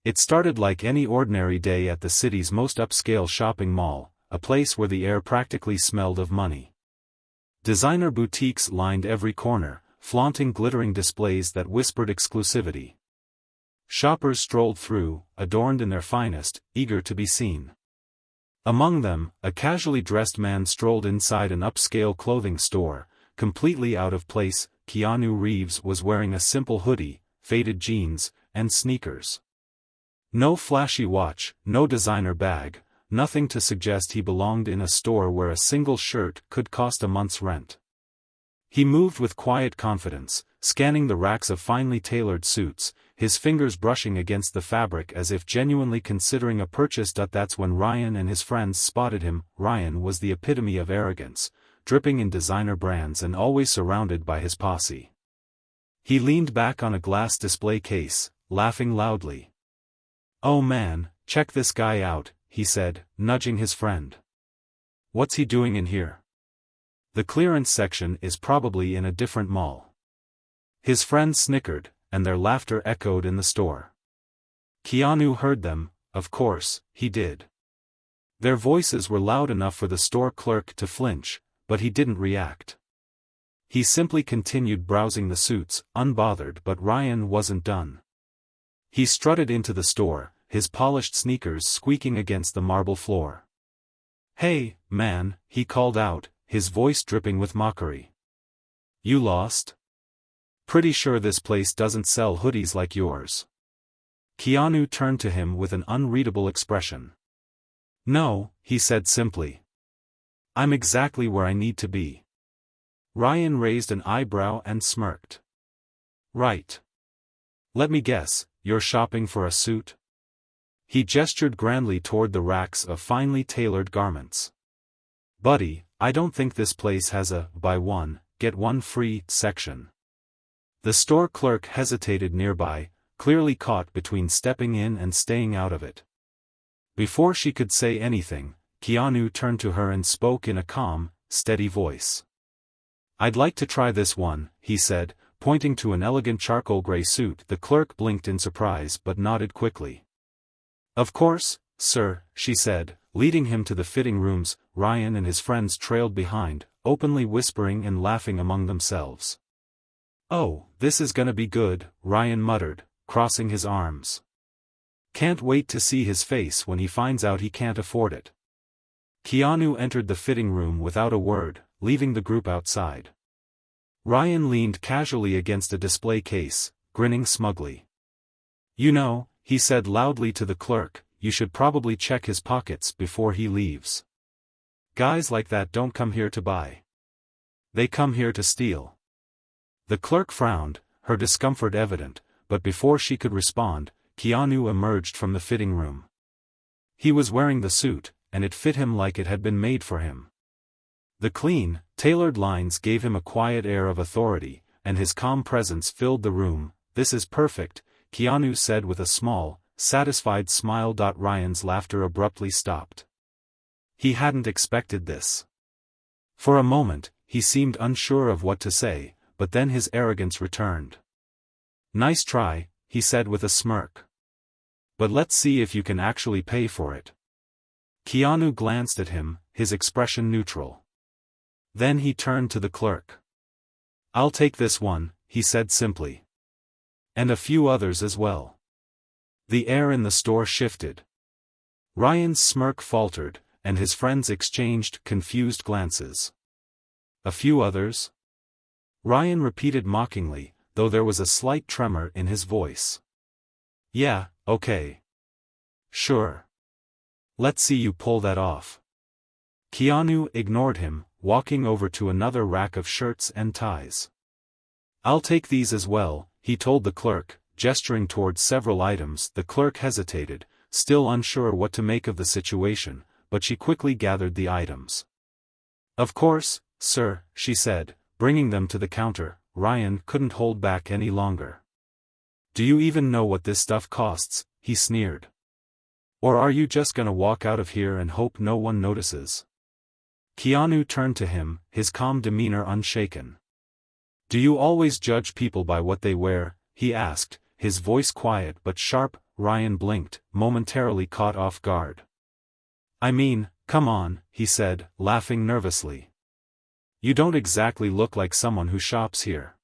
It started like any ordinary day at the city's most upscale shopping mall, a place where the air practically smelled of money. Designer boutiques lined every corner, flaunting glittering displays that whispered exclusivity. Shoppers strolled through, adorned in their finest, eager to be seen. Among them, a casually dressed man strolled inside an upscale clothing store, completely out of place. Keanu Reeves was wearing a simple hoodie, faded jeans, and sneakers. No flashy watch, no designer bag, nothing to suggest he belonged in a store where a single shirt could cost a month's rent. He moved with quiet confidence, scanning the racks of finely tailored suits, his fingers brushing against the fabric as if genuinely considering a purchase. That's when Ryan and his friends spotted him. Ryan was the epitome of arrogance, dripping in designer brands and always surrounded by his posse. He leaned back on a glass display case, laughing loudly. "Oh man, check this guy out," he said, nudging his friend. "What's he doing in here? The clearance section is probably in a different mall." His friends snickered, and their laughter echoed in the store. Keanu heard them. Of course, he did. Their voices were loud enough for the store clerk to flinch, but he didn't react. He simply continued browsing the suits, unbothered. But Ryan wasn't done. He strutted into the store, his polished sneakers squeaking against the marble floor. "Hey, man," he called out, his voice dripping with mockery. "You lost? Pretty sure this place doesn't sell hoodies like yours." Keanu turned to him with an unreadable expression. "No," he said simply. "I'm exactly where I need to be." Ryan raised an eyebrow and smirked. "Right. Let me guess, you're shopping for a suit?" He gestured grandly toward the racks of finely tailored garments. "Buddy, I don't think this place has a buy one, get one free section." The store clerk hesitated nearby, clearly caught between stepping in and staying out of it. Before she could say anything, Keanu turned to her and spoke in a calm, steady voice. "I'd like to try this one," he said, pointing to an elegant charcoal gray suit. The clerk blinked in surprise but nodded quickly. "Of course, sir," she said, leading him to the fitting rooms. Ryan and his friends trailed behind, openly whispering and laughing among themselves. "Oh, this is gonna be good," Ryan muttered, crossing his arms. "Can't wait to see his face when he finds out he can't afford it." Keanu entered the fitting room without a word, leaving the group outside. Ryan leaned casually against a display case, grinning smugly. "You know," he said loudly to the clerk, "you should probably check his pockets before he leaves. Guys like that don't come here to buy. They come here to steal." The clerk frowned, her discomfort evident, but before she could respond, Keanu emerged from the fitting room. He was wearing the suit, and it fit him like it had been made for him. The clean, tailored lines gave him a quiet air of authority, and his calm presence filled the room. "This is perfect," Keanu said with a small, satisfied smile. Ryan's laughter abruptly stopped. He hadn't expected this. For a moment, he seemed unsure of what to say, but then his arrogance returned. "Nice try," he said with a smirk. "But let's see if you can actually pay for it." Keanu glanced at him, his expression neutral. Then he turned to the clerk. "I'll take this one," he said simply. "And a few others as well." The air in the store shifted. Ryan's smirk faltered, and his friends exchanged confused glances. "A few others?" Ryan repeated mockingly, though there was a slight tremor in his voice. "Yeah, okay. Sure. Let's see you pull that off." Keanu ignored him, walking over to another rack of shirts and ties. "I'll take these as well," he told the clerk, gesturing towards several items. The clerk hesitated, still unsure what to make of the situation, but she quickly gathered the items. "Of course, sir," she said, bringing them to the counter. Ryan couldn't hold back any longer. "Do you even know what this stuff costs?" he sneered. "Or are you just gonna walk out of here and hope no one notices?" Keanu turned to him, his calm demeanor unshaken. "Do you always judge people by what they wear?" he asked, his voice quiet but sharp. Ryan blinked, momentarily caught off guard. I mean, come on, he said, laughing nervously. You don't exactly look like someone who shops here.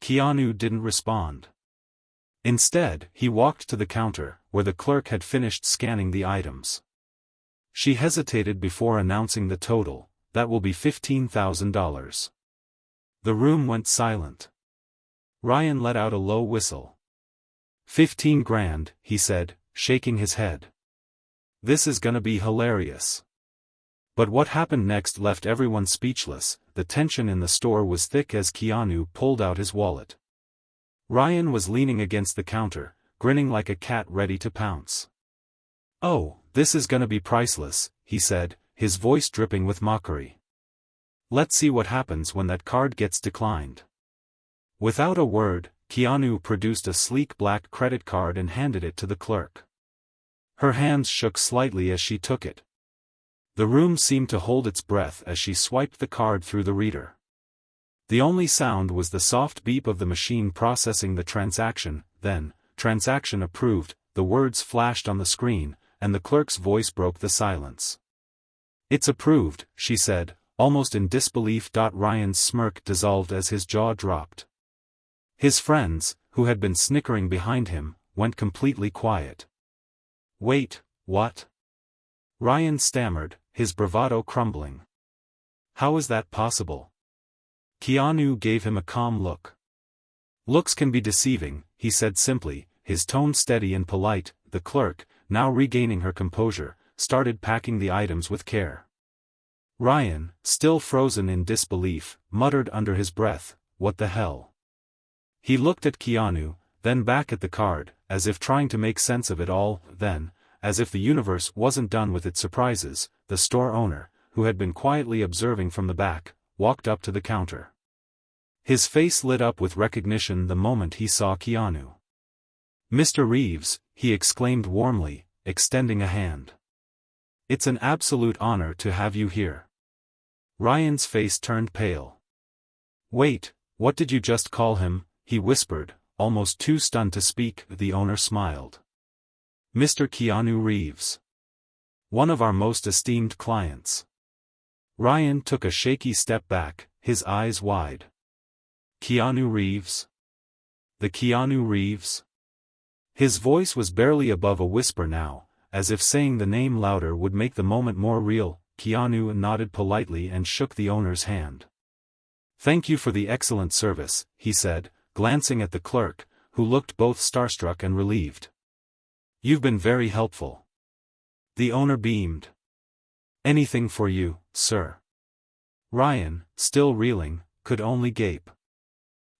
Keanu didn't respond. Instead, he walked to the counter, where the clerk had finished scanning the items. She hesitated before announcing the total. That will be $15,000. The room went silent. Ryan let out a low whistle. 15 grand, he said, shaking his head. This is gonna be hilarious. But what happened next left everyone speechless. The tension in the store was thick as Keanu pulled out his wallet. Ryan was leaning against the counter, grinning like a cat ready to pounce. Oh, this is gonna be priceless, he said, his voice dripping with mockery. Let's see what happens when that card gets declined. Without a word, Keanu produced a sleek black credit card and handed it to the clerk. Her hands shook slightly as she took it. The room seemed to hold its breath as she swiped the card through the reader. The only sound was the soft beep of the machine processing the transaction. Then, transaction approved, the words flashed on the screen, and the clerk's voice broke the silence. It's approved, she said, almost in disbelief. Ryan's smirk dissolved as his jaw dropped. His friends, who had been snickering behind him, went completely quiet. Wait, what? Ryan stammered, his bravado crumbling. How is that possible? Keanu gave him a calm look. Looks can be deceiving, he said simply, his tone steady and polite. The clerk, now regaining her composure, started packing the items with care. Ryan, still frozen in disbelief, muttered under his breath, "What the hell?" He looked at Keanu, then back at the card, as if trying to make sense of it all. Then, as if the universe wasn't done with its surprises, the store owner, who had been quietly observing from the back, walked up to the counter. His face lit up with recognition the moment he saw Keanu. "Mr. Reeves," he exclaimed warmly, extending a hand. "It's an absolute honor to have you here." Ryan's face turned pale. "Wait, what did you just call him?" he whispered, almost too stunned to speak. The owner smiled. "Mr. Keanu Reeves. One of our most esteemed clients." Ryan took a shaky step back, his eyes wide. "Keanu Reeves? The Keanu Reeves?" His voice was barely above a whisper now, as if saying the name louder would make the moment more real. Keanu nodded politely and shook the owner's hand. "Thank you for the excellent service," he said, glancing at the clerk, who looked both starstruck and relieved. "You've been very helpful." The owner beamed. "Anything for you, sir." Ryan, still reeling, could only gape.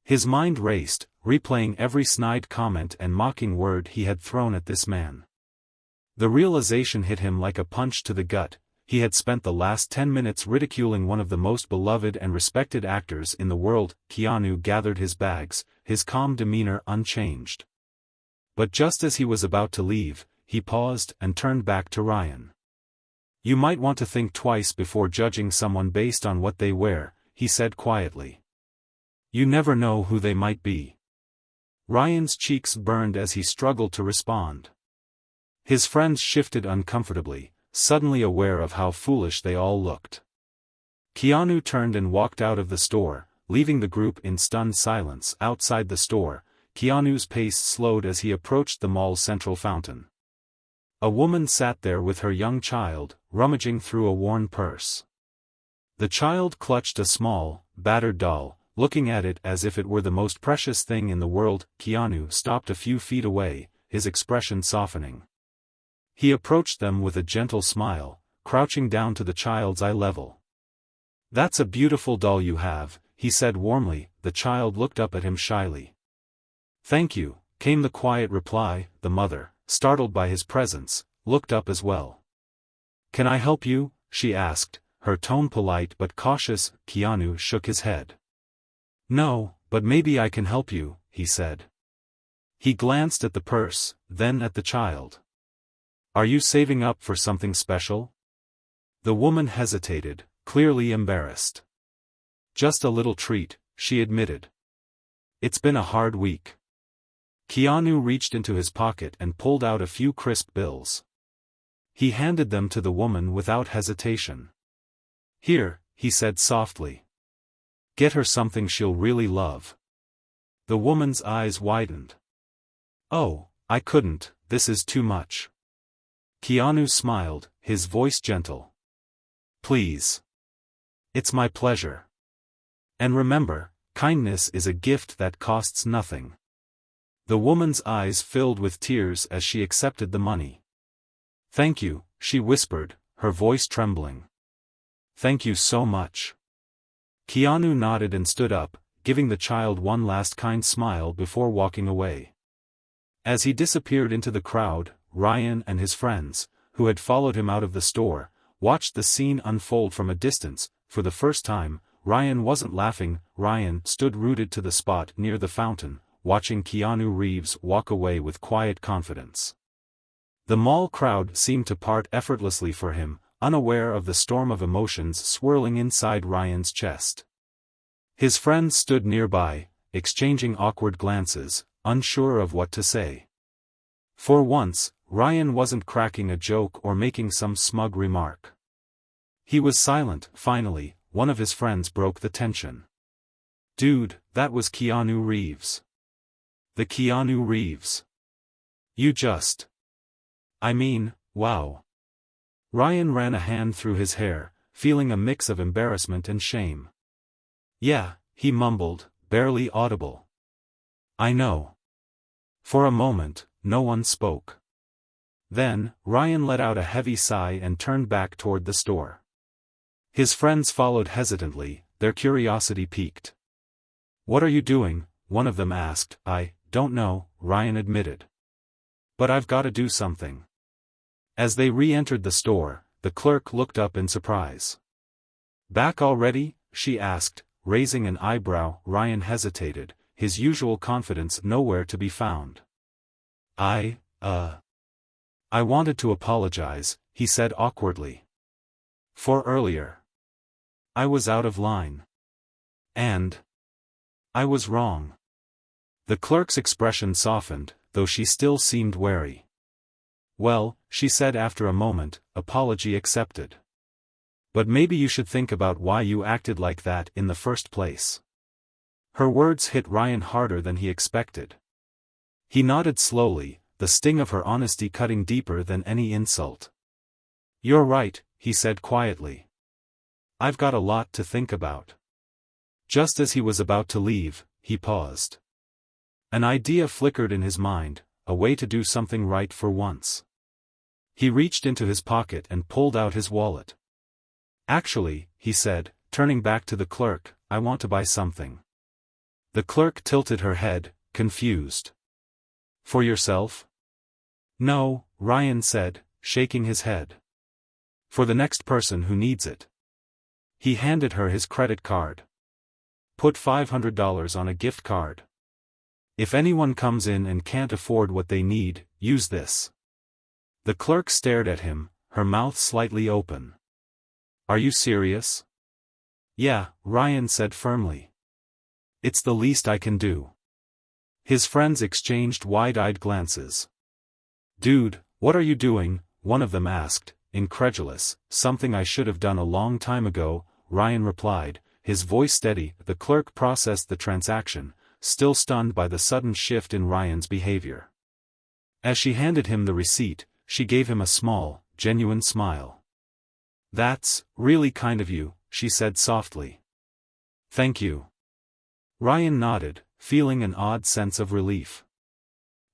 His mind raced, replaying every snide comment and mocking word he had thrown at this man. The realization hit him like a punch to the gut. He had spent the last 10 minutes ridiculing one of the most beloved and respected actors in the world. Keanu gathered his bags, his calm demeanor unchanged. But just as he was about to leave, he paused and turned back to Ryan. "You might want to think twice before judging someone based on what they wear," he said quietly. "You never know who they might be." Ryan's cheeks burned as he struggled to respond. His friends shifted uncomfortably, suddenly aware of how foolish they all looked. Keanu turned and walked out of the store, leaving the group in stunned silence. Outside the store, Keanu's pace slowed as he approached the mall's central fountain. A woman sat there with her young child, rummaging through a worn purse. The child clutched a small, battered doll, looking at it as if it were the most precious thing in the world. Keanu stopped a few feet away, his expression softening. He approached them with a gentle smile, crouching down to the child's eye level. "That's a beautiful doll you have," he said warmly. The child looked up at him shyly. "Thank you," came the quiet reply. The mother, startled by his presence, looked up as well. "Can I help you?" she asked, her tone polite but cautious. Keanu shook his head. "No, but maybe I can help you," he said. He glanced at the purse, then at the child. "Are you saving up for something special?" The woman hesitated, clearly embarrassed. "Just a little treat," she admitted. "It's been a hard week." Keanu reached into his pocket and pulled out a few crisp bills. He handed them to the woman without hesitation. "Here," he said softly. "Get her something she'll really love." The woman's eyes widened. "Oh, I couldn't, this is too much." Keanu smiled, his voice gentle. "Please. It's my pleasure. And remember, kindness is a gift that costs nothing." The woman's eyes filled with tears as she accepted the money. "Thank you," she whispered, her voice trembling. "Thank you so much." Keanu nodded and stood up, giving the child one last kind smile before walking away. As he disappeared into the crowd, Ryan and his friends, who had followed him out of the store, watched the scene unfold from a distance. For the first time, Ryan wasn't laughing. Ryan stood rooted to the spot near the fountain, watching Keanu Reeves walk away with quiet confidence. The mall crowd seemed to part effortlessly for him, unaware of the storm of emotions swirling inside Ryan's chest. His friends stood nearby, exchanging awkward glances, unsure of what to say. For once, Ryan wasn't cracking a joke or making some smug remark. He was silent. Finally, one of his friends broke the tension. "Dude, that was Keanu Reeves." "The Keanu Reeves. You just. I mean, wow." Ryan ran a hand through his hair, feeling a mix of embarrassment and shame. "Yeah," he mumbled, barely audible. "I know." For a moment, no one spoke. Then, Ryan let out a heavy sigh and turned back toward the store. His friends followed hesitantly, their curiosity piqued. "What are you doing?" one of them asked. "I don't know," Ryan admitted. "But I've got to do something." As they re-entered the store, the clerk looked up in surprise. "Back already?" she asked, raising an eyebrow. Ryan hesitated, his usual confidence nowhere to be found. I wanted to apologize," he said awkwardly. "For earlier. I was out of line. And I was wrong." The clerk's expression softened, though she still seemed wary. "Well," she said after a moment, "apology accepted. But maybe you should think about why you acted like that in the first place." Her words hit Ryan harder than he expected. He nodded slowly, the sting of her honesty cutting deeper than any insult. "You're right," he said quietly. "I've got a lot to think about." Just as he was about to leave, he paused. An idea flickered in his mind, a way to do something right for once. He reached into his pocket and pulled out his wallet. "Actually," he said, turning back to the clerk, "I want to buy something." The clerk tilted her head, confused. "For yourself?" "No," Ryan said, shaking his head. "For the next person who needs it." He handed her his credit card. "Put $500 on a gift card. If anyone comes in and can't afford what they need, use this." The clerk stared at him, her mouth slightly open. "Are you serious?" "Yeah," Ryan said firmly. "It's the least I can do." His friends exchanged wide-eyed glances. "Dude, what are you doing?" one of them asked, incredulous. "Something I should have done a long time ago," Ryan replied, his voice steady. The clerk processed the transaction, still stunned by the sudden shift in Ryan's behavior. As she handed him the receipt, she gave him a small, genuine smile. "That's really kind of you," she said softly. "Thank you." Ryan nodded, feeling an odd sense of relief.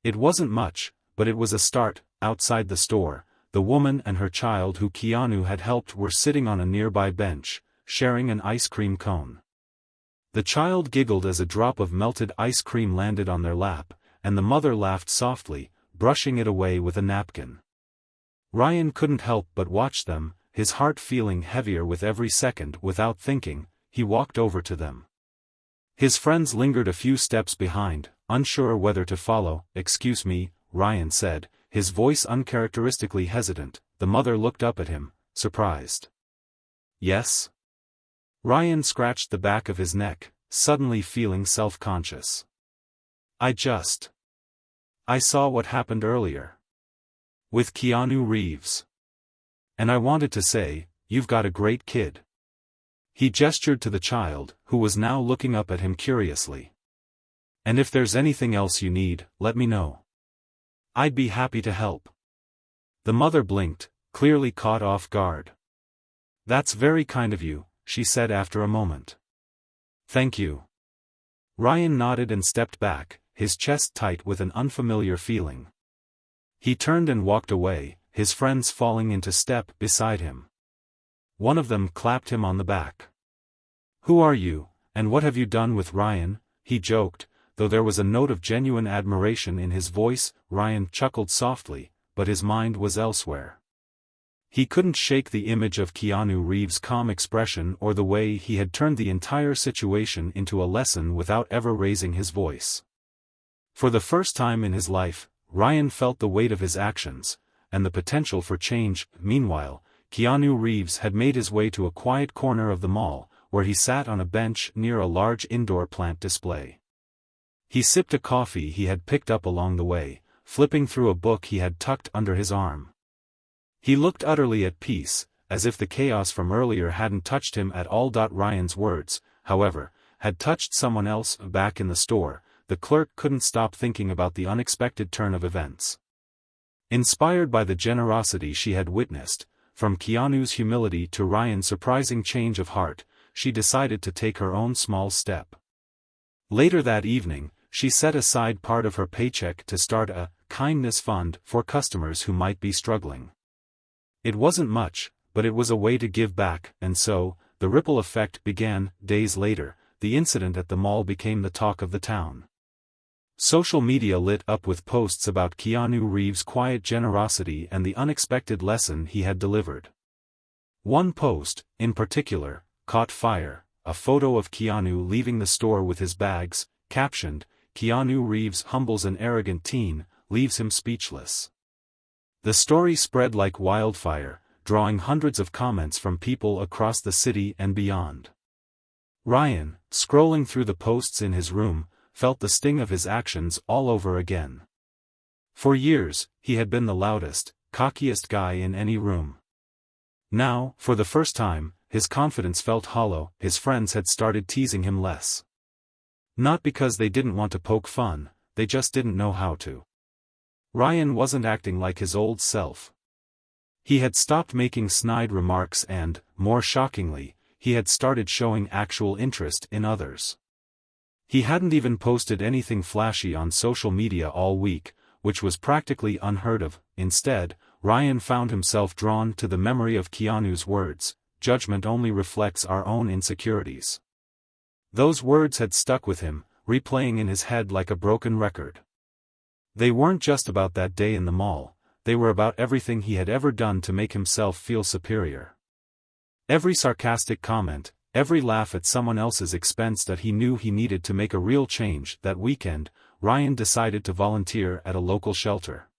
It wasn't much, but it was a start. Outside the store, the woman and her child who Keanu had helped were sitting on a nearby bench, sharing an ice cream cone. The child giggled as a drop of melted ice cream landed on their lap, and the mother laughed softly, brushing it away with a napkin. Ryan couldn't help but watch them, his heart feeling heavier with every second. Without thinking, he walked over to them. His friends lingered a few steps behind, unsure whether to follow. "Excuse me," Ryan said, his voice uncharacteristically hesitant. The mother looked up at him, surprised. "Yes?" Ryan scratched the back of his neck, suddenly feeling self-conscious. "I just I saw what happened earlier. With Keanu Reeves. And I wanted to say, you've got a great kid. He gestured to the child, who was now looking up at him curiously. And if there's anything else you need, let me know. I'd be happy to help. The mother blinked, clearly caught off guard. That's very kind of you, she said after a moment. Thank you. Ryan nodded and stepped back, his chest tight with an unfamiliar feeling. He turned and walked away, his friends falling into step beside him. One of them clapped him on the back. Who are you, and what have you done with Ryan? He joked, though there was a note of genuine admiration in his voice. Ryan chuckled softly, but his mind was elsewhere. He couldn't shake the image of Keanu Reeves' calm expression or the way he had turned the entire situation into a lesson without ever raising his voice. For the first time in his life, Ryan felt the weight of his actions, and the potential for change. Meanwhile, Keanu Reeves had made his way to a quiet corner of the mall, where he sat on a bench near a large indoor plant display. He sipped a coffee he had picked up along the way, flipping through a book he had tucked under his arm. He looked utterly at peace, as if the chaos from earlier hadn't touched him at all. Ryan's words, however, had touched someone else. Back in the store, the clerk couldn't stop thinking about the unexpected turn of events. Inspired by the generosity she had witnessed, from Keanu's humility to Ryan's surprising change of heart, she decided to take her own small step. Later that evening, she set aside part of her paycheck to start a kindness fund for customers who might be struggling. It wasn't much, but it was a way to give back, and so, the ripple effect began. Days later, the incident at the mall became the talk of the town. Social media lit up with posts about Keanu Reeves' quiet generosity and the unexpected lesson he had delivered. One post, in particular, caught fire, a photo of Keanu leaving the store with his bags, captioned, "Keanu Reeves humbles an arrogant teen, leaves him speechless." The story spread like wildfire, drawing hundreds of comments from people across the city and beyond. Ryan, scrolling through the posts in his room, felt the sting of his actions all over again. For years, he had been the loudest, cockiest guy in any room. Now, for the first time, his confidence felt hollow. His friends had started teasing him less. Not because they didn't want to poke fun, they just didn't know how to. Ryan wasn't acting like his old self. He had stopped making snide remarks and, more shockingly, he had started showing actual interest in others. He hadn't even posted anything flashy on social media all week, which was practically unheard of. Instead, Ryan found himself drawn to the memory of Keanu's words, "Judgment only reflects our own insecurities." Those words had stuck with him, replaying in his head like a broken record. They weren't just about that day in the mall, they were about everything he had ever done to make himself feel superior. Every sarcastic comment, every laugh at someone else's expense that he knew he needed to make a real change. That weekend, Ryan decided to volunteer at a local shelter.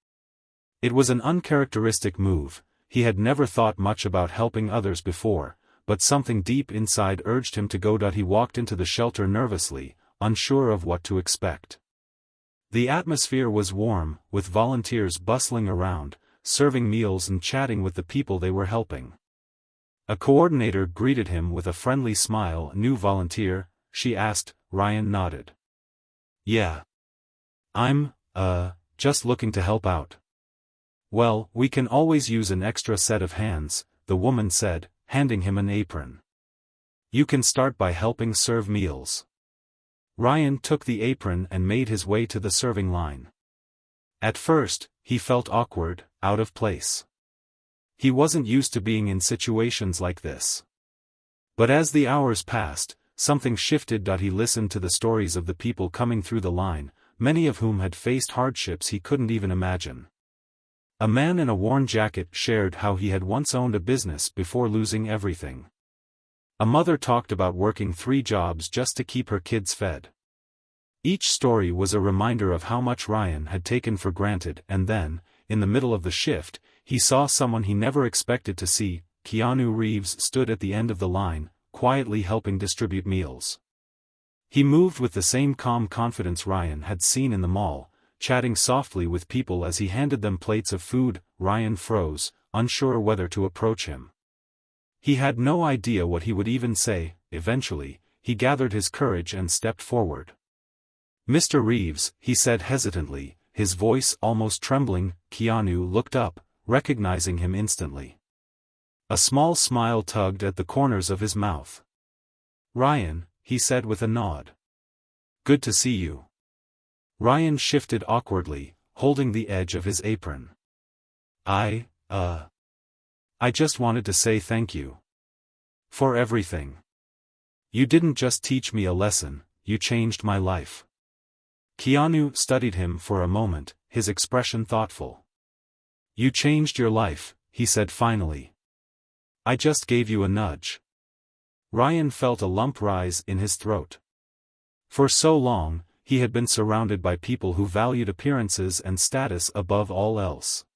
It was an uncharacteristic move. He had never thought much about helping others before, but something deep inside urged him to go. He walked into the shelter nervously, unsure of what to expect. The atmosphere was warm, with volunteers bustling around, serving meals and chatting with the people they were helping. A coordinator greeted him with a friendly smile. "New volunteer?" she asked. Ryan nodded. "Yeah. I'm, just looking to help out." "Well, we can always use an extra set of hands," the woman said, handing him an apron. "You can start by helping serve meals." Ryan took the apron and made his way to the serving line. At first, he felt awkward, out of place. He wasn't used to being in situations like this. But as the hours passed, something shifted. He listened to the stories of the people coming through the line, many of whom had faced hardships he couldn't even imagine. A man in a worn jacket shared how he had once owned a business before losing everything. A mother talked about working 3 jobs just to keep her kids fed. Each story was a reminder of how much Ryan had taken for granted. And then, in the middle of the shift, he saw someone he never expected to see. Keanu Reeves stood at the end of the line, quietly helping distribute meals. He moved with the same calm confidence Ryan had seen in the mall, chatting softly with people as he handed them plates of food. Ryan froze, unsure whether to approach him. He had no idea what he would even say. Eventually, he gathered his courage and stepped forward. "Mr. Reeves," he said hesitantly, his voice almost trembling. Keanu looked up, recognizing him instantly. A small smile tugged at the corners of his mouth. "Ryan," he said with a nod. "Good to see you." Ryan shifted awkwardly, holding the edge of his apron. I just wanted to say thank you. For everything. You didn't just teach me a lesson, you changed my life." Keanu studied him for a moment, his expression thoughtful. "You changed your life," he said finally. "I just gave you a nudge." Ryan felt a lump rise in his throat. For so long, he had been surrounded by people who valued appearances and status above all else.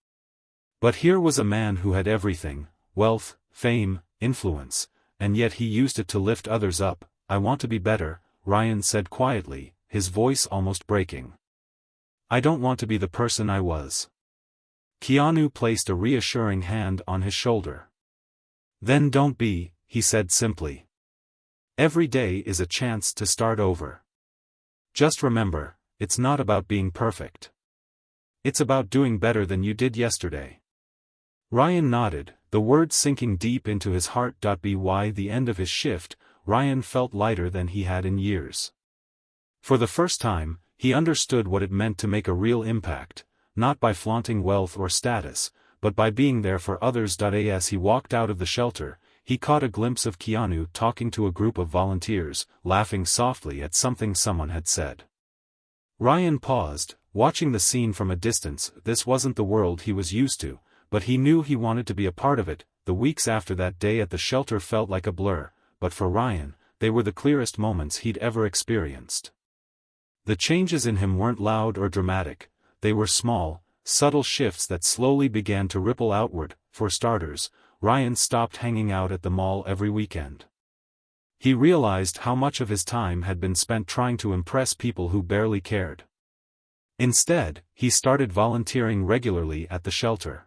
But here was a man who had everything: wealth, fame, influence, and yet he used it to lift others up. "I want to be better," Ryan said quietly, his voice almost breaking. "I don't want to be the person I was." Keanu placed a reassuring hand on his shoulder. "Then don't be," he said simply. "Every day is a chance to start over. Just remember, it's not about being perfect. It's about doing better than you did yesterday." Ryan nodded, the words sinking deep into his heart. By the end of his shift, Ryan felt lighter than he had in years. For the first time, he understood what it meant to make a real impact, not by flaunting wealth or status, but by being there for others. As he walked out of the shelter, he caught a glimpse of Keanu talking to a group of volunteers, laughing softly at something someone had said. Ryan paused, watching the scene from a distance. This wasn't the world he was used to, but he knew he wanted to be a part of it. The weeks after that day at the shelter felt like a blur, but for Ryan, they were the clearest moments he'd ever experienced. The changes in him weren't loud or dramatic, they were small, subtle shifts that slowly began to ripple outward. For starters, Ryan stopped hanging out at the mall every weekend. He realized how much of his time had been spent trying to impress people who barely cared. Instead, he started volunteering regularly at the shelter.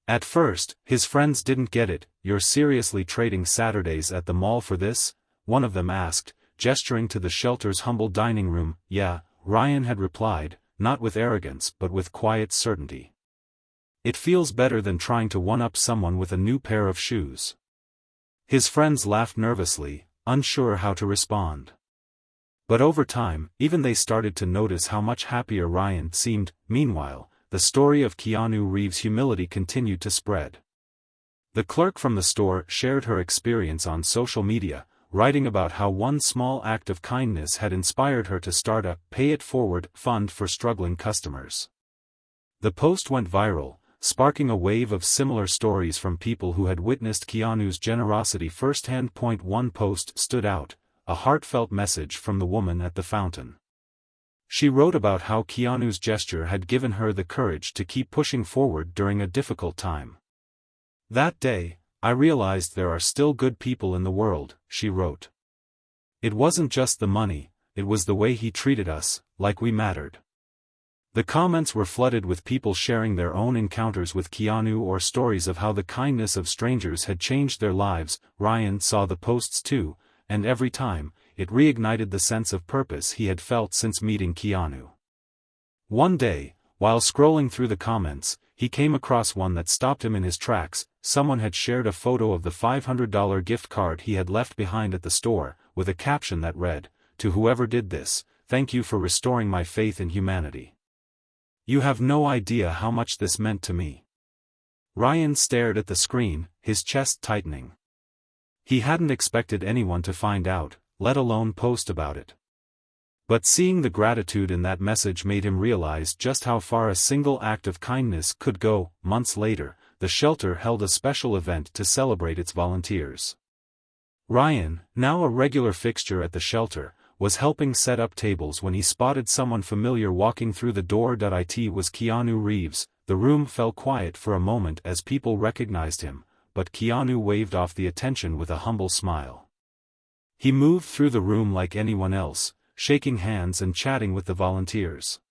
At first, his friends didn't get it. "You're seriously trading Saturdays at the mall for this?" one of them asked, gesturing to the shelter's humble dining room. "Yeah," Ryan had replied, not with arrogance but with quiet certainty. "It feels better than trying to one-up someone with a new pair of shoes." His friends laughed nervously, unsure how to respond. But over time, even they started to notice how much happier Ryan seemed. Meanwhile, the story of Keanu Reeves' humility continued to spread. The clerk from the store shared her experience on social media, writing about how one small act of kindness had inspired her to start a "Pay It Forward" fund for struggling customers. The post went viral, sparking a wave of similar stories from people who had witnessed Keanu's generosity firsthand. One post stood out, a heartfelt message from the woman at the fountain. She wrote about how Keanu's gesture had given her the courage to keep pushing forward during a difficult time. "That day, I realized there are still good people in the world," she wrote. "It wasn't just the money, it was the way he treated us, like we mattered." The comments were flooded with people sharing their own encounters with Keanu or stories of how the kindness of strangers had changed their lives. Ryan saw the posts too, and every time, it reignited the sense of purpose he had felt since meeting Keanu. One day, while scrolling through the comments, he came across one that stopped him in his tracks. Someone had shared a photo of the $500 gift card he had left behind at the store, with a caption that read, "To whoever did this, thank you for restoring my faith in humanity. You have no idea how much this meant to me." Ryan stared at the screen, his chest tightening. He hadn't expected anyone to find out, let alone post about it. But seeing the gratitude in that message made him realize just how far a single act of kindness could go. Months later, the shelter held a special event to celebrate its volunteers. Ryan, now a regular fixture at the shelter, was helping set up tables when he spotted someone familiar walking through the door. It was Keanu Reeves. The room fell quiet for a moment as people recognized him, but Keanu waved off the attention with a humble smile. He moved through the room like anyone else, shaking hands and chatting with the volunteers.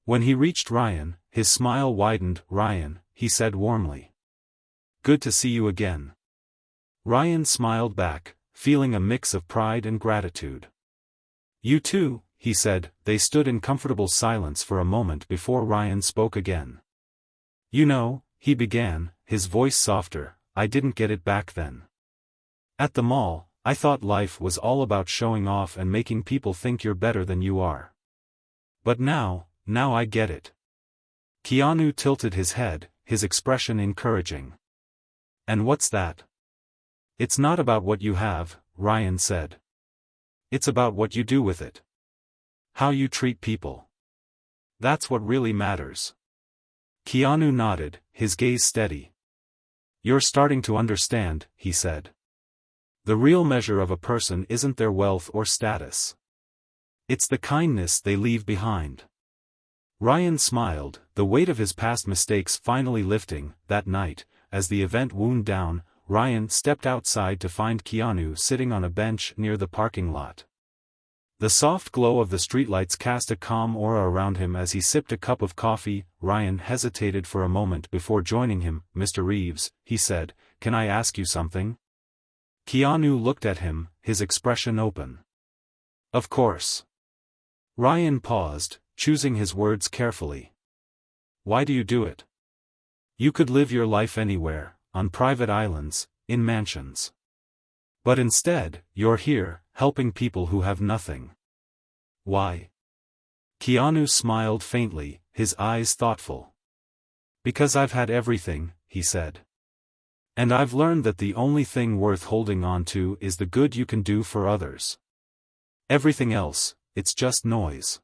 When he reached Ryan, his smile widened. "Ryan," he said warmly. "Good to see you again." Ryan smiled back, feeling a mix of pride and gratitude. "You too," he said. They stood in comfortable silence for a moment before Ryan spoke again. "You know," he began, his voice softer, "I didn't get it back then. At the mall, I thought life was all about showing off and making people think you're better than you are. But now I get it." Keanu tilted his head, his expression encouraging. "And what's that?" "It's not about what you have," Ryan said. "It's about what you do with it. How you treat people. That's what really matters." Keanu nodded, his gaze steady. "You're starting to understand," he said. "The real measure of a person isn't their wealth or status. It's the kindness they leave behind." Ryan smiled, the weight of his past mistakes finally lifting. That night, as the event wound down, Ryan stepped outside to find Keanu sitting on a bench near the parking lot. The soft glow of the streetlights cast a calm aura around him as he sipped a cup of coffee. Ryan hesitated for a moment before joining him. "Mr. Reeves," he said, "can I ask you something?" Keanu looked at him, his expression open. "Of course." Ryan paused, choosing his words carefully. "Why do you do it? You could live your life anywhere, on private islands, in mansions. But instead, you're here, helping people who have nothing. Why?" Keanu smiled faintly, his eyes thoughtful. "Because I've had everything," he said. "And I've learned that the only thing worth holding on to is the good you can do for others. Everything else, it's just noise."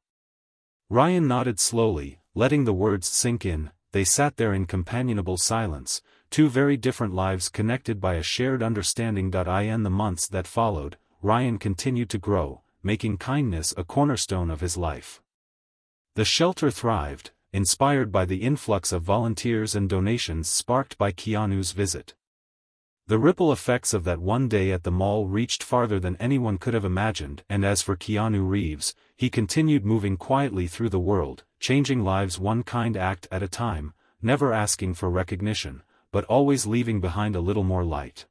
Ryan nodded slowly, letting the words sink in. They sat there in companionable silence, two very different lives connected by a shared understanding. In the months that followed, Ryan continued to grow, making kindness a cornerstone of his life. The shelter thrived, inspired by the influx of volunteers and donations sparked by Keanu's visit. The ripple effects of that one day at the mall reached farther than anyone could have imagined. And as for Keanu Reeves, he continued moving quietly through the world, changing lives one kind act at a time, never asking for recognition, but always leaving behind a little more light.